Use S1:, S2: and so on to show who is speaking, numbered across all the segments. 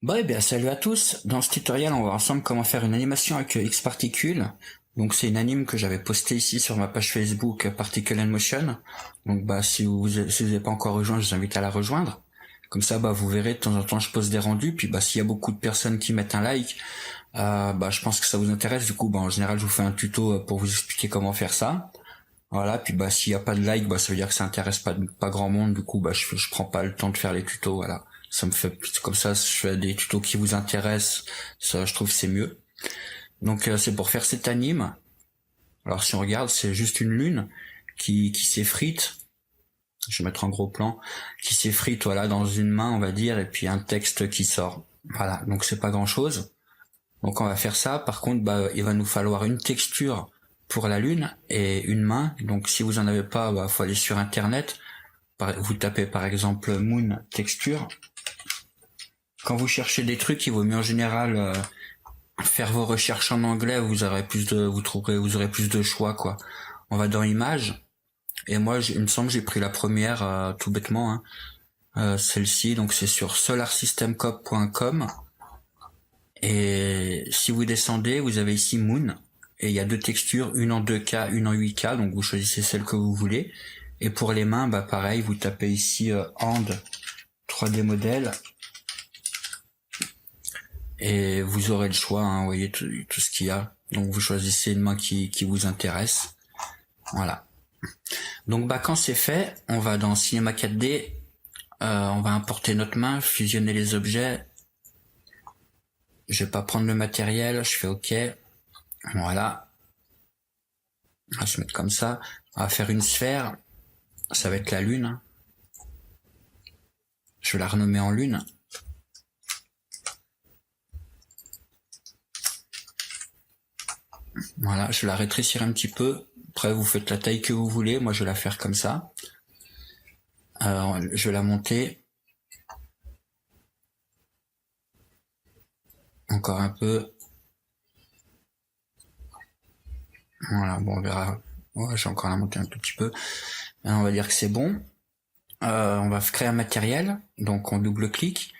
S1: Bon, eh bien, salut à tous. Dans ce tutoriel, on va voir ensemble comment faire une animation avec Xparticule. Donc, c'est une anime que j'avais postée ici sur ma page Facebook Particle and Motion. Donc, bah, si vous n'avez pas encore rejoint, je vous invite à la rejoindre. Comme ça, bah, vous verrez, de temps en temps, je poste des rendus. Puis, bah, s'il y a beaucoup de personnes qui mettent un like, bah, je pense que ça vous intéresse. Du coup, bah, en général, je vous fais un tuto pour vous expliquer comment faire ça. Voilà. Puis, bah, s'il y a pas de like, bah, ça veut dire que ça intéresse pas grand monde. Du coup, bah, je prends pas le temps de faire les tutos. Voilà. Ça me fait comme ça, je fais des tutos qui vous intéressent. Ça, je trouve que c'est mieux. Donc, c'est pour faire cette anime. Alors, si on regarde, c'est juste une lune qui s'effrite. Je vais mettre en gros plan, qui s'effrite, voilà, dans une main, on va dire, et puis un texte qui sort. Voilà. Donc, c'est pas grand chose. Donc, on va faire ça. Par contre, bah, il va nous falloir une texture pour la lune et une main. Donc, si vous en avez pas, bah, faut aller sur Internet. Vous tapez par exemple Moon Texture. Quand vous cherchez des trucs, il vaut mieux en général faire vos recherches en anglais. Vous aurez plus de choix, quoi. On va dans Images, et moi, il me semble que j'ai pris la première tout bêtement, hein. Celle-ci, donc c'est sur solarsystemcop.com. Et si vous descendez, vous avez ici Moon, et il y a deux textures, une en 2K, une en 8K, donc vous choisissez celle que vous voulez. Et pour les mains, bah pareil, vous tapez ici Hand 3D modèle. Et vous aurez le choix, hein, vous voyez tout ce qu'il y a. Donc vous choisissez une main qui vous intéresse. Voilà. Donc bah quand c'est fait, on va dans Cinema 4D, on va importer notre main, fusionner les objets. Je vais pas prendre le matériel, je fais OK. Voilà. On va se mettre comme ça. On va faire une sphère. Ça va être la lune. Je vais la renommer en lune. Voilà, je vais la rétrécir un petit peu. Après, vous faites la taille que vous voulez. Moi, je vais la faire comme ça. Je vais la monter. Encore un peu. Voilà, bon, on verra. Ouais, j'ai encore la monter un tout petit peu. Là, on va dire que c'est bon. On va créer un matériel. Donc, on double-clique.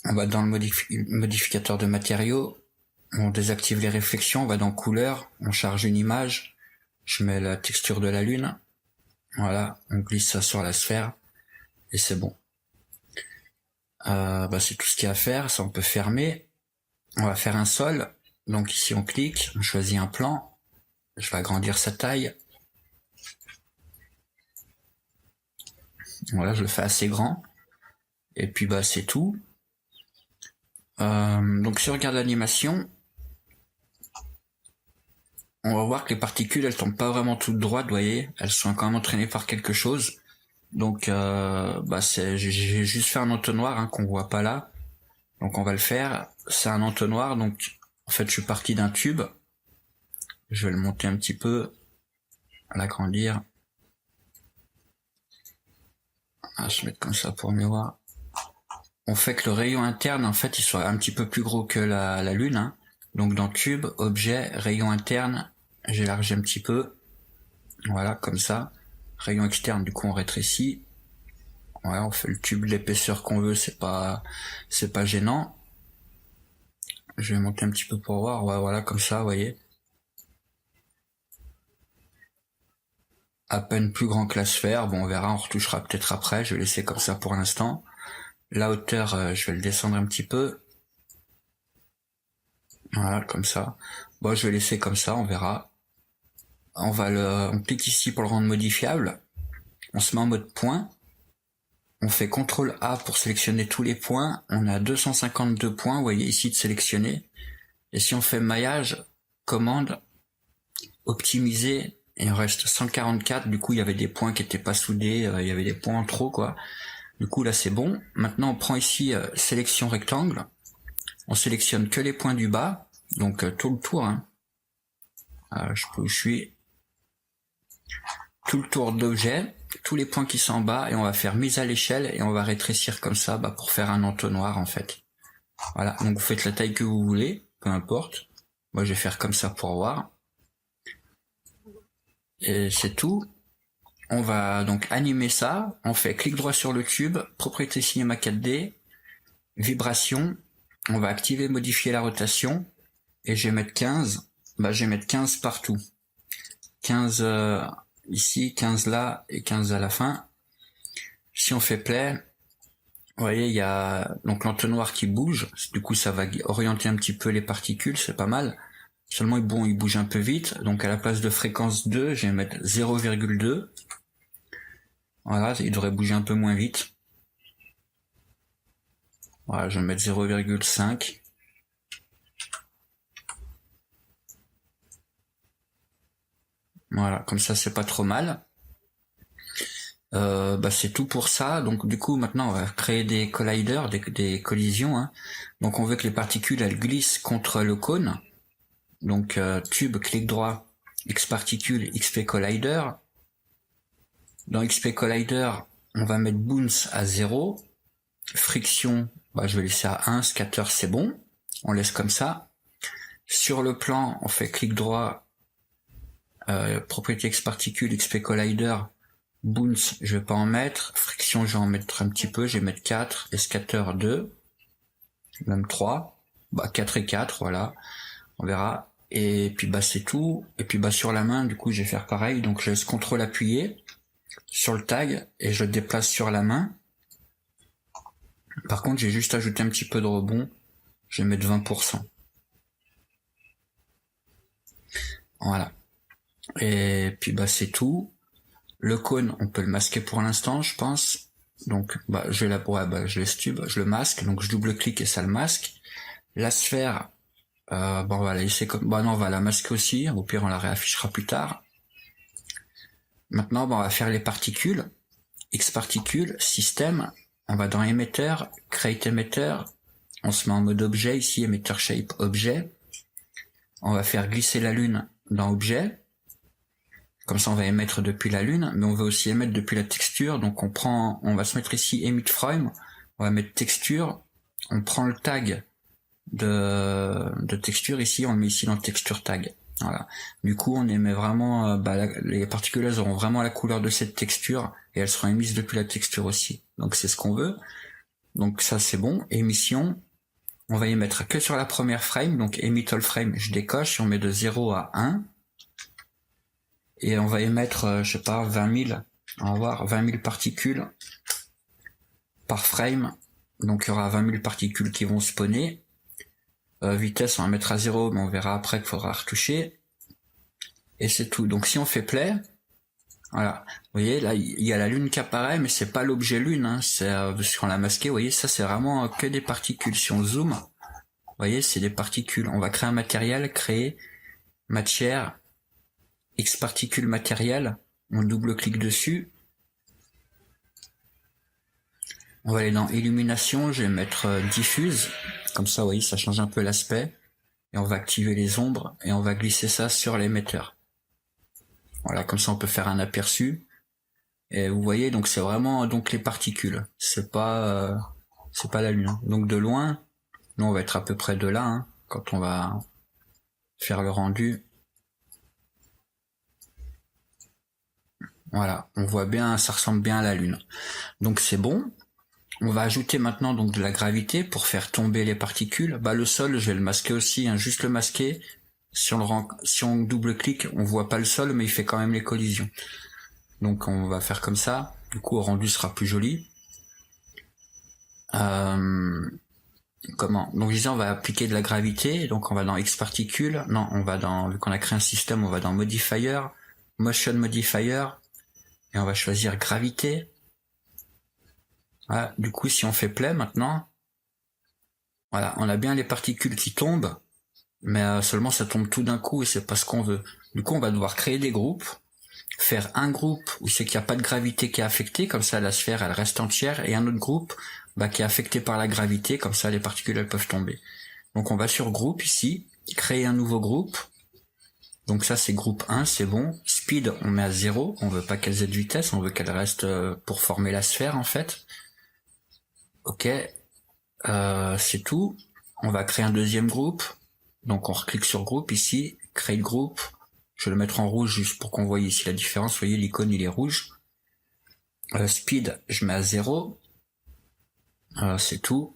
S1: On va dans le modificateur de matériaux. On désactive les réflexions. On va dans couleur. On charge une image. Je mets la texture de la lune. Voilà, on glisse ça sur la sphère. Et c'est bon. Bah, c'est tout ce qu'il y a à faire. Ça, on peut fermer. On va faire un sol. Donc ici, on clique. On choisit un plan. Je vais agrandir sa taille. Voilà, je le fais assez grand. Et puis bah c'est tout. Donc si on regarde l'animation, on va voir que les particules elles tombent pas vraiment toutes droites, vous voyez, elles sont quand même entraînées par quelque chose. Donc bah j'ai juste fait un entonnoir hein, qu'on voit pas là. Donc on va le faire. C'est un entonnoir, donc en fait je suis parti d'un tube. Je vais le monter un petit peu, l'agrandir. Je vais mettre comme ça pour mieux voir. On fait que le rayon interne, en fait, il soit un petit peu plus gros que la lune. Hein. Donc dans Cube, Objet, Rayon interne, j'élargis un petit peu. Voilà, comme ça. Rayon externe, du coup, on rétrécit. Voilà, on fait le tube de l'épaisseur qu'on veut, c'est pas gênant. Je vais monter un petit peu pour voir. Ouais, voilà, comme ça, vous voyez. À peine plus grand que la sphère. Bon, on verra, on retouchera peut-être après. Je vais laisser comme ça pour l'instant. La hauteur, je vais le descendre un petit peu. Voilà, comme ça. Bon, je vais laisser comme ça, on verra. On clique ici pour le rendre modifiable. On se met en mode point. On fait CTRL A pour sélectionner tous les points. On a 252 points, vous voyez ici de sélectionner. Et si on fait maillage, commande, optimiser, et on reste 144. Du coup, il y avait des points qui étaient pas soudés, il y avait des points en trop, quoi. Du coup, là, c'est bon. Maintenant, on prend ici sélection rectangle. On sélectionne que les points du bas, donc tout le tour. Hein. Je peux où je suis. Tout le tour d'objet, tous les points qui sont en bas, et on va faire mise à l'échelle, et on va rétrécir comme ça bah, pour faire un entonnoir en fait. Voilà, donc vous faites la taille que vous voulez, peu importe. Moi je vais faire comme ça pour voir. Et c'est tout. On va donc animer ça, on fait clic droit sur le cube, propriété cinéma 4D, vibration, on va activer, modifier la rotation, et je vais mettre 15, je vais mettre 15 partout. 15 ici, 15 là, et 15 à la fin. Si on fait play, vous voyez, il y a donc l'entonnoir qui bouge, du coup ça va orienter un petit peu les particules, c'est pas mal. Seulement, bon, il bouge un peu vite, donc à la place de fréquence 2, je vais mettre 0,2. Voilà, il devrait bouger un peu moins vite. Voilà, je vais mettre 0,5. Voilà, comme ça c'est pas trop mal. C'est tout pour ça. Donc du coup maintenant on va créer des colliders, des collisions. Hein. Donc on veut que les particules elles glissent contre le cône. Donc tube, clic droit, X particule, XP collider. Dans XP collider, on va mettre bounce à 0. Friction, je vais laisser à 1. Scatter c'est bon. On laisse comme ça. Sur le plan, on fait clic droit, propriété X particule, XP collider. Bounce, je vais pas en mettre. Friction, je vais en mettre un petit peu. Je vais mettre 4. Et scatter 2. Même 3. 4 et 4, voilà. On verra. Et puis c'est tout. Et puis sur la main, du coup, je vais faire pareil. Donc je laisse CTRL appuyé sur le tag et je le déplace sur la main. Par contre, j'ai juste ajouté un petit peu de rebond. Je vais mettre 20%. Voilà. Et puis c'est tout. Le cône, on peut le masquer pour l'instant, je pense. Donc je laisse tube, je le masque, donc je double-clique et ça le masque. La sphère, on va la laisser comme. Non, on va la masquer aussi, au pire on la réaffichera plus tard. Maintenant, on va faire les particules. X particules, système, on va dans émetteur, create émetteur, on se met en mode objet ici, émetteur shape objet. On va faire glisser la lune dans objet. Comme ça, on va émettre depuis la lune, mais on veut aussi émettre depuis la texture. Donc on va se mettre ici emit frame, on va mettre texture, on prend le tag de texture ici, on le met ici dans texture tag. Voilà. Du coup, on émet vraiment, les particules elles auront vraiment la couleur de cette texture et elles seront émises depuis la texture aussi. Donc c'est ce qu'on veut. Donc ça c'est bon. Émission, on va y mettre que sur la première frame, donc emit all frame, je décoche et on met de 0 à 1. Et on va émettre, 20 000, on va voir 20 000 particules par frame. Donc il y aura 20 000 particules qui vont spawner. Vitesse, on va mettre à 0, mais on verra après qu'il faudra retoucher. Et c'est tout. Donc si on fait play, voilà. Vous voyez, là, il y a la lune qui apparaît, mais c'est pas l'objet lune, hein. C'est, parce qu'on l'a masqué, vous voyez, ça c'est vraiment que des particules. Si on zoome, vous voyez, c'est des particules. On va créer un matériel, créer matière, X particule matériel, on double-clique dessus. On va aller dans illumination, je vais mettre diffuse, comme ça, vous voyez, ça change un peu l'aspect. Et on va activer les ombres et on va glisser ça sur l'émetteur. Voilà, comme ça on peut faire un aperçu. Et vous voyez, donc c'est vraiment les particules. C'est pas la lune. Donc de loin, nous on va être à peu près de là, hein, quand on va faire le rendu. Voilà, on voit bien, ça ressemble bien à la lune. Donc c'est bon. On va ajouter maintenant de la gravité pour faire tomber les particules. Le sol, je vais le masquer aussi, hein, juste le masquer. Si on double-clique, on voit pas le sol, mais il fait quand même les collisions. Donc on va faire comme ça. Du coup, au rendu sera plus joli. Comment? Donc je disais, on va appliquer de la gravité. Donc on va dans X particules. Non, on va vu qu'on a créé un système, on va dans Modifier, Motion Modifier, et on va choisir gravité. Voilà. Du coup, si on fait play maintenant, voilà, on a bien les particules qui tombent, mais seulement ça tombe tout d'un coup et c'est pas ce qu'on veut. Du coup, on va devoir créer des groupes, faire un groupe où c'est qu'il n'y a pas de gravité qui est affectée, comme ça la sphère elle reste entière, et un autre groupe qui est affecté par la gravité, comme ça les particules elles peuvent tomber. Donc on va sur groupe ici, créer un nouveau groupe. Donc ça c'est groupe 1, c'est bon. Speed on met à 0, on veut pas qu'elles aient de vitesse, on veut qu'elles restent pour former la sphère en fait. Ok, c'est tout. On va créer un deuxième groupe. Donc on reclique sur groupe ici, créer groupe. Je vais le mettre en rouge juste pour qu'on voit ici la différence. Vous voyez, l'icône il est rouge. Speed, je mets à 0. C'est tout.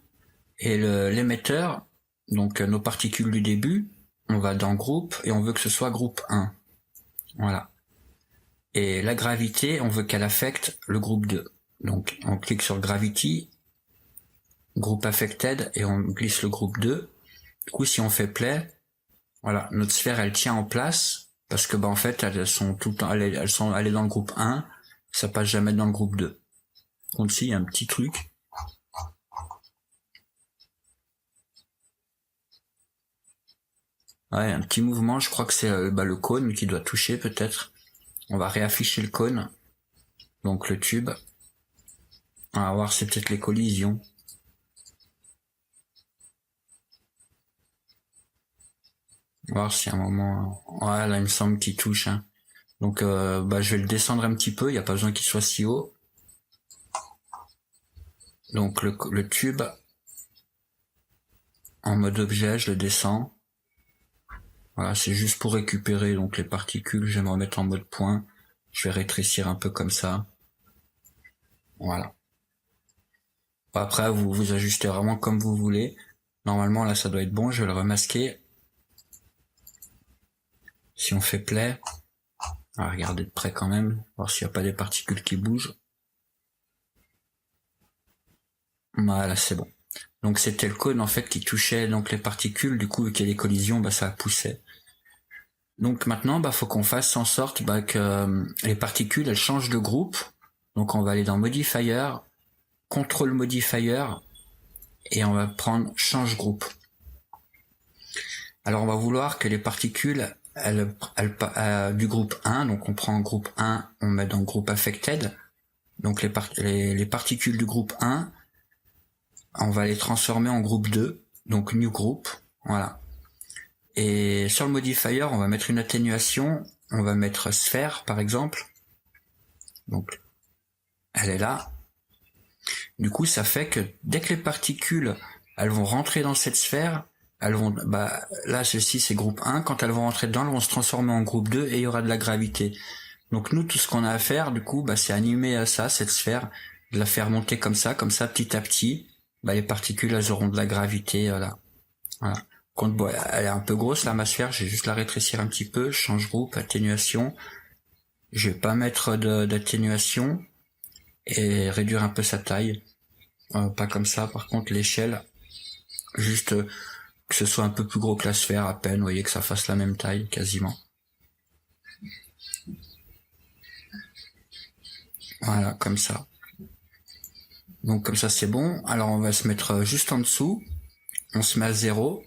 S1: Et l'émetteur, donc nos particules du début, on va dans groupe et on veut que ce soit groupe 1. Voilà. Et la gravité, on veut qu'elle affecte le groupe 2. Donc on clique sur Gravity, groupe affected, et on glisse le groupe 2. Du coup, si on fait play, voilà, notre sphère elle tient en place, parce que en fait elles sont tout le temps, elle est dans le groupe 1, ça passe jamais dans le groupe 2. Donc ici il y a un petit truc. Ouais, un petit mouvement, je crois que c'est le cône qui doit toucher peut-être. On va réafficher le cône, donc le tube. On va voir, c'est peut-être les collisions. On va voir si à un moment... Ouais, là il me semble qu'il touche. Hein. Donc je vais le descendre un petit peu, il n'y a pas besoin qu'il soit si haut. Donc le tube, en mode objet, je le descends. Voilà, c'est juste pour récupérer donc les particules, je vais me remettre en mode point. Je vais rétrécir un peu comme ça. Voilà. Après, vous ajustez vraiment comme vous voulez. Normalement, là, ça doit être bon. Je vais le remasquer. Si on fait play, on va regarder de près quand même, voir s'il n'y a pas des particules qui bougent. Voilà, c'est bon. Donc c'était le cône en fait qui touchait donc les particules. Du coup, vu qu'il y a des collisions, ça poussait. Donc maintenant, faut qu'on fasse en sorte que les particules elles changent de groupe. Donc on va aller dans Modifier, Control Modifier, et on va prendre Change groupe. Alors on va vouloir que les particules du groupe 1, donc on prend groupe 1, on met dans le groupe Affected. Donc les particules du groupe 1, on va les transformer en groupe 2, donc New Group, voilà. Et sur le modifier, on va mettre une atténuation, on va mettre sphère par exemple. Donc elle est là. Du coup, ça fait que dès que les particules, elles vont rentrer dans cette sphère, elles vont, là, celle-ci, c'est groupe 1. Quand elles vont rentrer dedans, elles vont se transformer en groupe 2 et il y aura de la gravité. Donc nous, tout ce qu'on a à faire, du coup, c'est animer ça, cette sphère, de la faire monter comme ça, petit à petit. Les particules, elles auront de la gravité, voilà. Quand, elle est un peu grosse, là, ma sphère, je vais juste la rétrécir un petit peu, change groupe, atténuation. Je vais pas mettre d'atténuation et réduire un peu sa taille. Pas comme ça, par contre, l'échelle, juste que ce soit un peu plus gros que la sphère à peine, vous voyez que ça fasse la même taille, quasiment. Voilà, comme ça. Donc comme ça c'est bon. Alors on va se mettre juste en dessous. On se met à 0.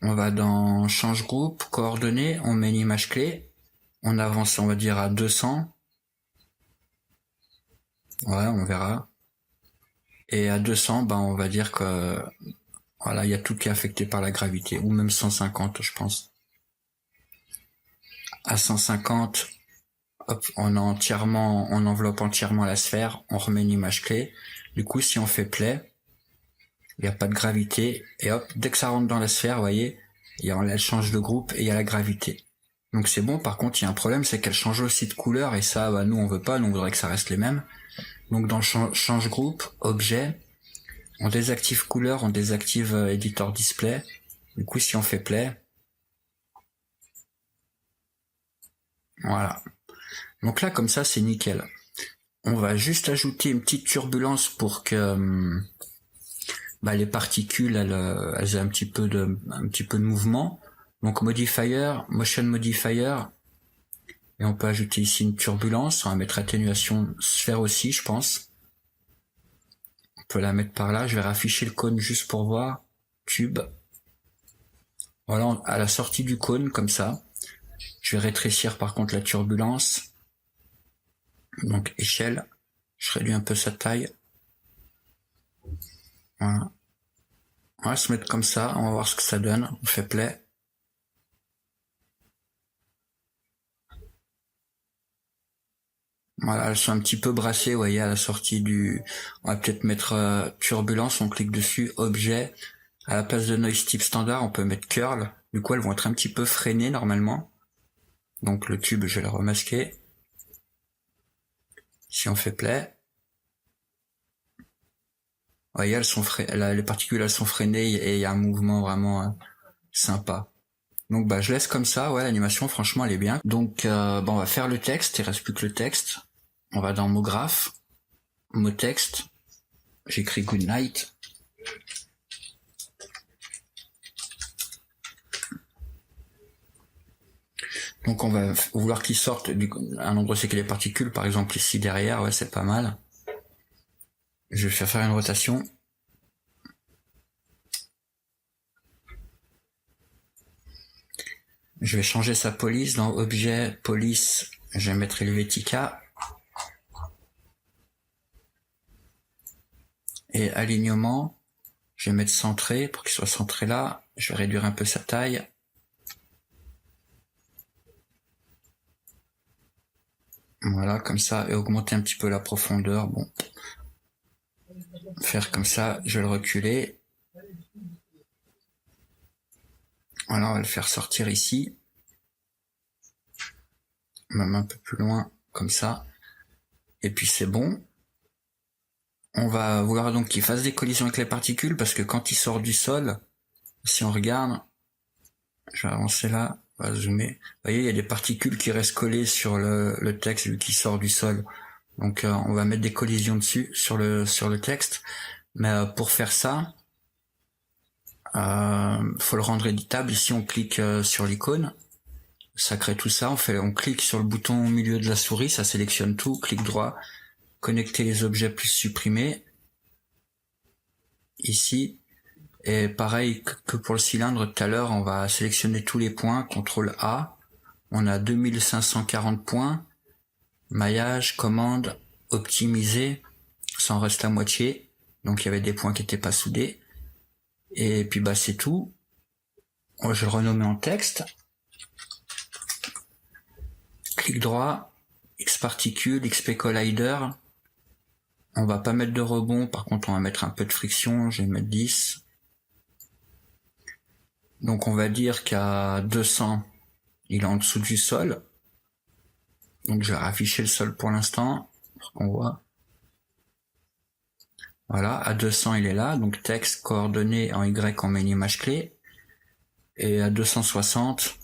S1: On va dans change groupe, coordonnées, on met une image clé. On avance, on va dire à 200. Ouais, on verra. Et à 200, on va dire que voilà, il y a tout qui est affecté par la gravité, ou même 150, je pense. À 150, hop, on enveloppe entièrement la sphère, on remet une image clé. Du coup, si on fait play, il n'y a pas de gravité, et hop, dès que ça rentre dans la sphère, vous voyez, elle change de groupe et il y a la gravité. Donc c'est bon, par contre, il y a un problème, c'est qu'elle change aussi de couleur, et ça, nous on veut pas, nous on voudrait que ça reste les mêmes. Donc dans change groupe, objet, on désactive couleur, on désactive editor display. Du coup, si on fait play, voilà. Donc là, comme ça, c'est nickel. On va juste ajouter une petite turbulence pour que les particules elles aient un petit peu de mouvement. Donc modifier, motion modifier, et on peut ajouter ici une turbulence. On va mettre atténuation sphère aussi, je pense. On peut la mettre par là. Je vais rafficher le cône juste pour voir. Tube. Voilà, à la sortie du cône, comme ça. Je vais rétrécir par contre la turbulence. Donc échelle. Je réduis un peu sa taille. Voilà. On va se mettre comme ça, on va voir ce que ça donne. On fait play. Voilà, elles sont un petit peu brassées, vous voyez, à la sortie du... On va peut-être mettre turbulence, on clique dessus, objet. À la place de noise type standard, on peut mettre curl. Du coup, elles vont être un petit peu freinées normalement. Donc le tube, je vais le remasquer. Si on fait play, vous voyez, les particules elles sont freinées et il y a un mouvement vraiment sympa. Donc bah je laisse comme ça, ouais, l'animation franchement elle est bien. Donc on va faire le texte, il reste plus que le texte. On va dans mot graphe, mot texte, j'écris good night. Donc on va vouloir qu'il sorte un endroit c'est qu'il y a les particules, par exemple ici derrière, ouais c'est pas mal. Je vais faire une rotation. Je vais changer sa police. Dans objet, police, je vais mettre Helvetica. Et alignement, je vais mettre centré pour qu'il soit centré là. Je vais réduire un peu sa taille. Voilà, comme ça, et augmenter un petit peu la profondeur. Bon, faire comme ça, je vais le reculer. Voilà, on va le faire sortir ici. Même un peu plus loin, comme ça. Et puis c'est bon. On va vouloir donc qu'il fasse des collisions avec les particules, parce que quand il sort du sol, si on regarde, je vais avancer là, on va zoomer. Vous voyez, il y a des particules qui restent collées sur le texte vu qu'il sort du sol. Donc on va mettre des collisions dessus sur le texte. Mais pour faire ça, faut le rendre éditable. Ici on clique sur l'icône, ça crée tout ça. On clique sur le bouton au milieu de la souris, ça sélectionne tout. Clic droit, connecter les objets plus supprimer. Ici. Et pareil que pour le cylindre tout à l'heure, on va sélectionner tous les points, CTRL A. On a 2540 points. Maillage, commande, optimiser. Ça en reste la moitié. Donc il y avait des points qui n'étaient pas soudés. Et puis bah c'est tout. Je vais le renommer en texte. Clic droit, X particule, XP collider. On va pas mettre de rebond, par contre on va mettre un peu de friction, je vais mettre 10. Donc on va dire qu'à 200, il est en dessous du sol. Donc je vais afficher le sol pour l'instant, pour qu'on voit. Voilà, à 200 il est là, donc texte, coordonnées en Y, on met une image clé. Et à 260,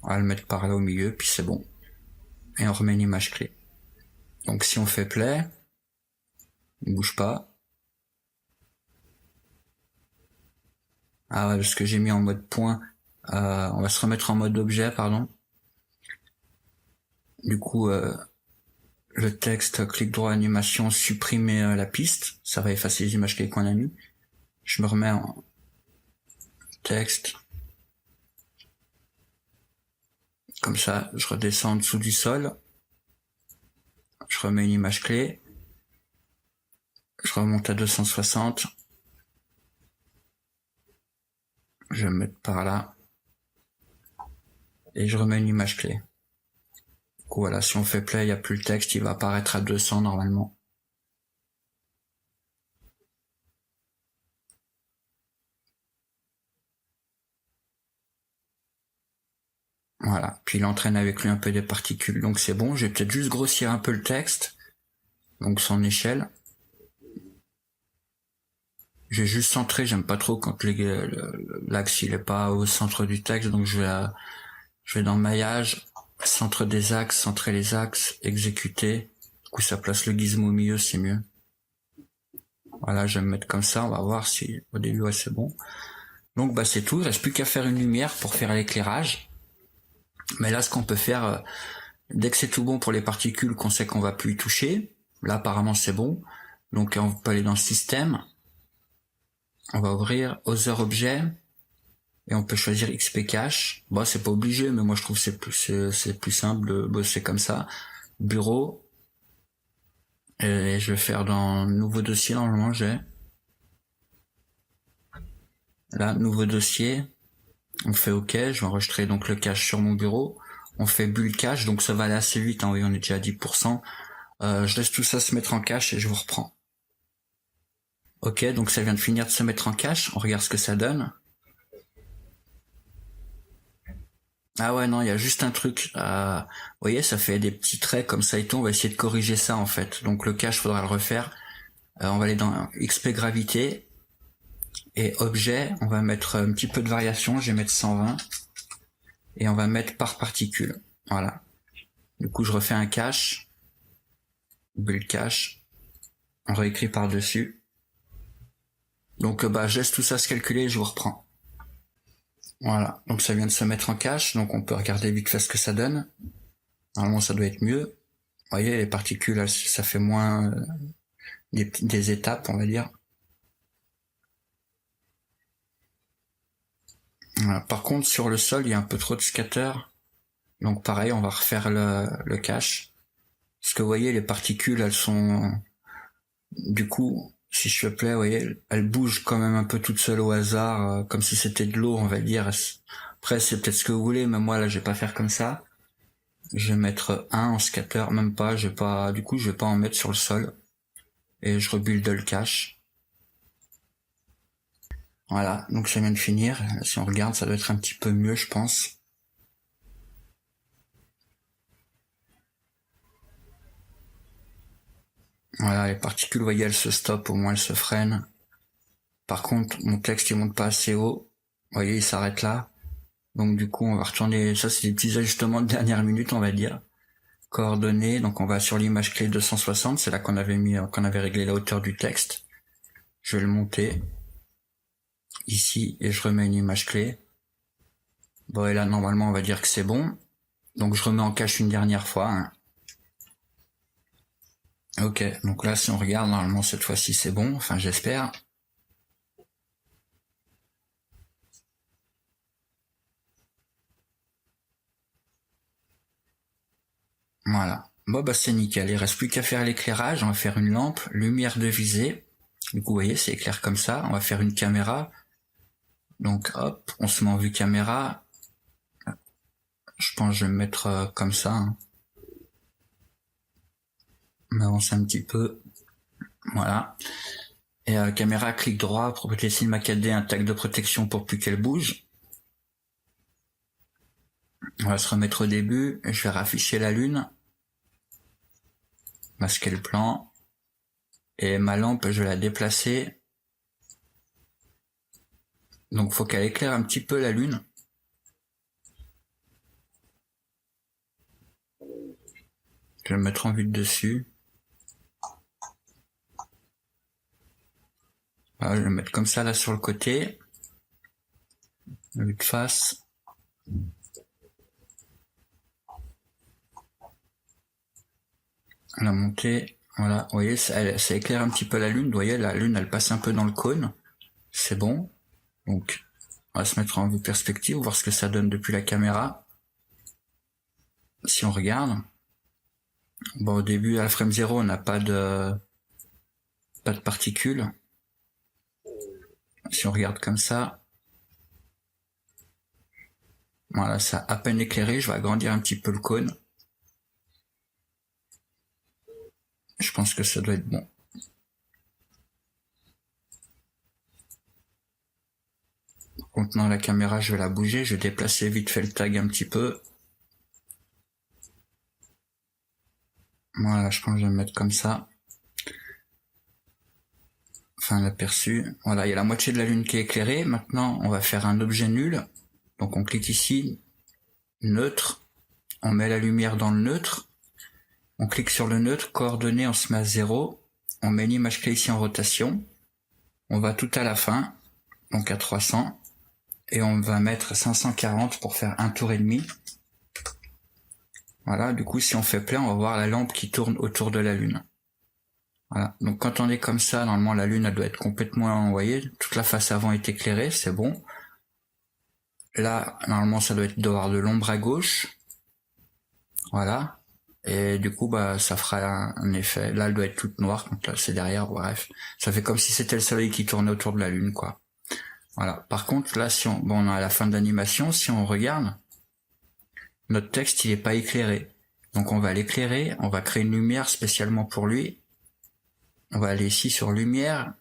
S1: on va le mettre par là au milieu, puis c'est bon. Et on remet une image clé. Donc si on fait play, il bouge pas. Ah ouais, parce que j'ai mis en mode point. On va se remettre en mode objet, pardon. Du coup, le texte, clic droit, animation, supprimer la piste. Ça va effacer les images clés qu'on a mis. Je me remets en texte. Comme ça, je redescends en dessous du sol. Je remets une image clé. Je remonte à 260. Je vais me mettre par là. Et je remets une image clé. Du coup, voilà, si on fait play, il n'y a plus le texte, il va apparaître à 200 normalement. Voilà, puis il entraîne avec lui un peu des particules, donc c'est bon. Je vais peut-être juste grossir un peu le texte, donc son échelle. Je vais juste centrer, j'aime pas trop quand l'axe il est pas au centre du texte, donc je vais dans maillage, centre des axes, centrer les axes, exécuter. Du coup ça place le gizmo au milieu, c'est mieux. Voilà, je vais me mettre comme ça, on va voir si au début ouais, c'est bon. Donc bah c'est tout, il reste plus qu'à faire une lumière pour faire l'éclairage. Mais là ce qu'on peut faire, dès que c'est tout bon pour les particules, qu'on sait qu'on va plus y toucher, là apparemment c'est bon. Donc on peut aller dans système, on va ouvrir Other Object, et on peut choisir XP Cache. Bon, c'est pas obligé, mais moi je trouve que c'est plus simple de bosser comme ça. Bureau. Et je vais faire dans nouveau dossier, normalement j'ai. Là, nouveau dossier. On fait OK, je vais enregistrer donc le cache sur mon bureau. On fait bulle cache, donc ça va aller assez vite, hein, oui, on est déjà à 10%. Je laisse tout ça se mettre en cache et je vous reprends. OK, donc ça vient de finir de se mettre en cache, on regarde ce que ça donne. Ah ouais, non, il y a juste un truc. Vous voyez, ça fait des petits traits comme ça et tout. On va essayer de corriger ça en fait. Donc le cache, faudra le refaire. On va aller dans XP gravité et objet, on va mettre un petit peu de variation, je vais mettre 120 et on va mettre par particule. Voilà. Du coup, je refais un cache, build cache, on réécrit par-dessus. Donc je laisse tout ça se calculer et je vous reprends. Voilà, donc ça vient de se mettre en cache, donc on peut regarder vite fait ce que ça donne. Normalement ça doit être mieux. Vous voyez, les particules, ça fait moins des étapes, on va dire. Voilà. Par contre, sur le sol, il y a un peu trop de scatter. Donc pareil, on va refaire le cache. Parce que vous voyez, les particules, elles sont... Du coup, si je fais play, vous voyez, elles bougent quand même un peu toutes seules au hasard, comme si c'était de l'eau, on va dire. Après, c'est peut-être ce que vous voulez, mais moi, là, je vais pas faire comme ça. Je vais mettre 1 en scatter, même pas, du coup, je vais pas en mettre sur le sol. Et je rebuild le cache. Voilà, donc ça vient de finir. Si on regarde, ça doit être un petit peu mieux, je pense. Voilà, les particules, vous voyez, elles se stoppent, au moins elles se freinent. Par contre, mon texte, il monte pas assez haut. Vous voyez, il s'arrête là. Donc du coup, on va retourner, ça c'est des petits ajustements de dernière minute, on va dire. Coordonnées, donc on va sur l'image clé 260, c'est là qu'on avait réglé la hauteur du texte. Je vais le monter ici et je remets une image clé. Bon, et là, normalement, on va dire que c'est bon. Donc je remets en cache une dernière fois. Hein. Ok, donc là, si on regarde, normalement, cette fois-ci, c'est bon. Enfin, j'espère. Voilà. Bon, c'est nickel. Il reste plus qu'à faire l'éclairage. On va faire une lampe, lumière de visée. Du coup, vous voyez, c'est éclair comme ça. On va faire une caméra. Donc, hop, on se met en vue caméra. Je pense que je vais me mettre comme ça. Hein. On avance un petit peu. Voilà. Et caméra, clic droit, propriété Cinema 4D, un tag de protection pour plus qu'elle bouge. On va se remettre au début. Je vais rafficher la lune. Masquer le plan. Et ma lampe, je vais la déplacer. Donc faut qu'elle éclaire un petit peu la lune. Je vais me mettre en vue de dessus. Voilà, je vais le mettre comme ça là sur le côté. Vue de face. La montée. Voilà, vous voyez, ça éclaire un petit peu la lune. Vous voyez, la lune, elle passe un peu dans le cône. C'est bon. Donc, on va se mettre en vue perspective, voir ce que ça donne depuis la caméra. Si on regarde. Bon, au début, à la frame 0, on n'a pas de particules. Si on regarde comme ça. Voilà, ça a à peine éclairé. Je vais agrandir un petit peu le cône. Je pense que ça doit être bon. Contenant la caméra, je vais la bouger. Je vais déplacer vite fait le tag un petit peu. Voilà, je pense que je vais me mettre comme ça. Enfin, l'aperçu. Voilà, il y a la moitié de la lune qui est éclairée. Maintenant, on va faire un objet nul. Donc on clique ici, neutre. On met la lumière dans le neutre. On clique sur le neutre, coordonnées, on se met à 0. On met l'image clé ici en rotation. On va tout à la fin, donc à 300. Et on va mettre 540 pour faire un tour et demi. Voilà, du coup, si on fait play, on va voir la lampe qui tourne autour de la lune. Voilà, donc quand on est comme ça, normalement la lune, elle doit être complètement, vous voyez, toute la face avant est éclairée, c'est bon. Là, normalement, ça doit avoir de l'ombre à gauche. Voilà. Et du coup, ça fera un effet. Là, elle doit être toute noire, donc là, c'est derrière, bref. Ça fait comme si c'était le soleil qui tournait autour de la lune, quoi. Voilà. Par contre, là, si on est à la fin de l'animation, si on regarde, notre texte, il est pas éclairé. Donc, on va l'éclairer, on va créer une lumière spécialement pour lui. On va aller ici sur lumière.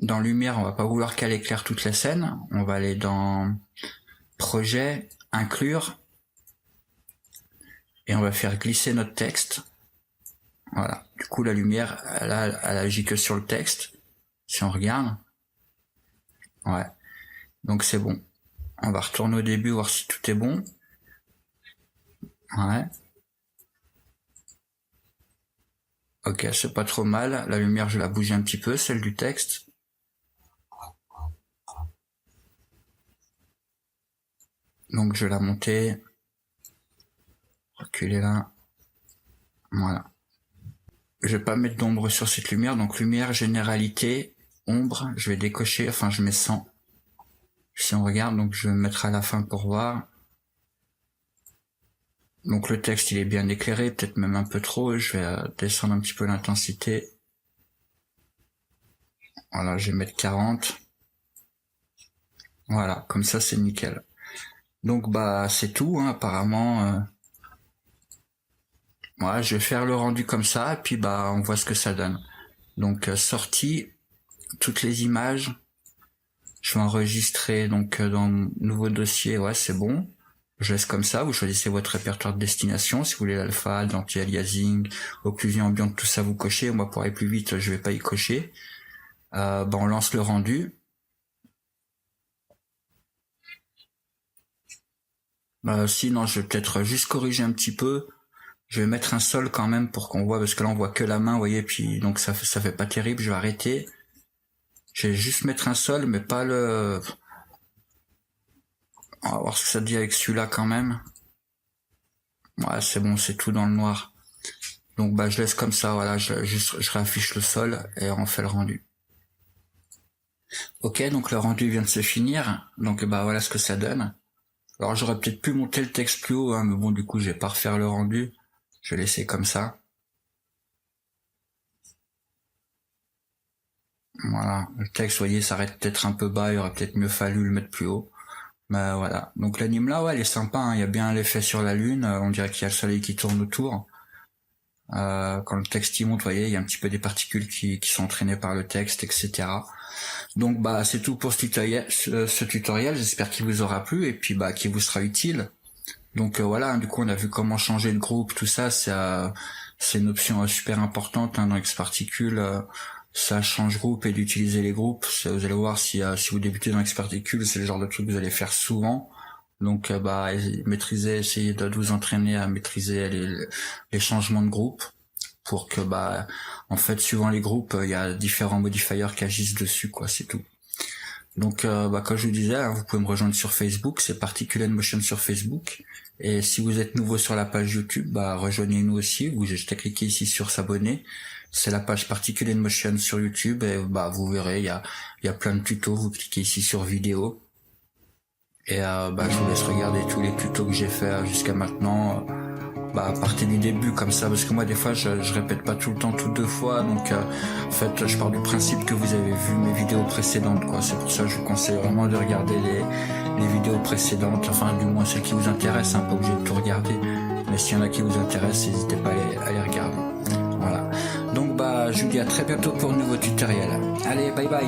S1: Dans lumière, on va pas vouloir qu'elle éclaire toute la scène. On va aller dans projet, inclure. Et on va faire glisser notre texte. Voilà. Du coup, la lumière, elle agit que sur le texte. Si on regarde. Ouais. Donc c'est bon. On va retourner au début, voir si tout est bon. Ouais. Ok, c'est pas trop mal. La lumière, je vais la bouger un petit peu, celle du texte. Donc je vais la monter. Reculer là. Voilà. Je vais pas mettre d'ombre sur cette lumière. Donc lumière, généralité, ombre. Je vais décocher, enfin je mets 100. Si on regarde, donc je vais me mettre à la fin pour voir. Donc le texte il est bien éclairé, peut-être même un peu trop. Je vais descendre un petit peu l'intensité. Voilà, je vais mettre 40. Voilà, comme ça c'est nickel. Donc bah c'est tout, hein, apparemment. Voilà, je vais faire le rendu comme ça, et puis bah on voit ce que ça donne. Donc sortie, toutes les images. Je vais enregistrer donc dans le nouveau dossier, ouais c'est bon. Je laisse comme ça, vous choisissez votre répertoire de destination, si vous voulez l'alpha, l'anti-aliasing, occlusion ambiante, tout ça vous cochez. Moi pour aller plus vite, je vais pas y cocher. On lance le rendu. Sinon je vais peut-être juste corriger un petit peu. Je vais mettre un sol quand même pour qu'on voit, parce que là on voit que la main, vous voyez, puis donc ça fait pas terrible. Je vais arrêter. Je vais juste mettre un sol, mais pas le... On va voir ce que ça dit avec celui-là quand même. Ouais, c'est bon, c'est tout dans le noir. Donc bah je laisse comme ça, voilà, je réaffiche le sol et on fait le rendu. Ok, donc le rendu vient de se finir, donc bah voilà ce que ça donne. Alors j'aurais peut-être pu monter le texte plus haut, hein, mais bon du coup je vais pas refaire le rendu, je vais laisser comme ça. Voilà, le texte, vous voyez, s'arrête peut-être un peu bas, il aurait peut-être mieux fallu le mettre plus haut. Mais voilà, donc l'anime là, ouais, elle est sympa, hein. Il y a bien l'effet sur la lune, on dirait qu'il y a le soleil qui tourne autour. Quand le texte y monte, vous voyez, il y a un petit peu des particules qui sont entraînées par le texte, etc. Donc bah c'est tout pour ce tutoriel, j'espère qu'il vous aura plu et puis bah qu'il vous sera utile. Donc voilà, du coup on a vu comment changer de groupe, tout ça, c'est une option super importante hein, dans Xparticule. Ça change groupe et d'utiliser les groupes. Vous allez voir si vous débutez dans Xparticule, c'est le genre de truc que vous allez faire souvent. Donc essayez de vous entraîner à maîtriser les changements de groupe pour que en fait suivant les groupes il y a différents modifiers qui agissent dessus quoi, c'est tout. Donc comme je vous disais, hein, vous pouvez me rejoindre sur Facebook, c'est Particle & Motion sur Facebook. Et si vous êtes nouveau sur la page YouTube, rejoignez-nous aussi, vous juste à cliquer ici sur s'abonner. C'est la page Particle & Motion sur YouTube et vous verrez, il y a plein de tutos, vous cliquez ici sur vidéo. Et je vous laisse regarder tous les tutos que j'ai fait jusqu'à maintenant. Partez du début comme ça, parce que moi des fois je répète pas tout le temps tout deux fois, donc en fait je pars du principe que vous avez vu mes vidéos précédentes quoi. C'est pour ça que je vous conseille vraiment de regarder les vidéos précédentes, enfin du moins celles qui vous intéressent, hein, pas obligé de tout regarder, mais s'il y en a qui vous intéressent, n'hésitez pas à les regarder. Voilà, donc je vous dis à très bientôt pour un nouveau tutoriel. Allez, bye bye.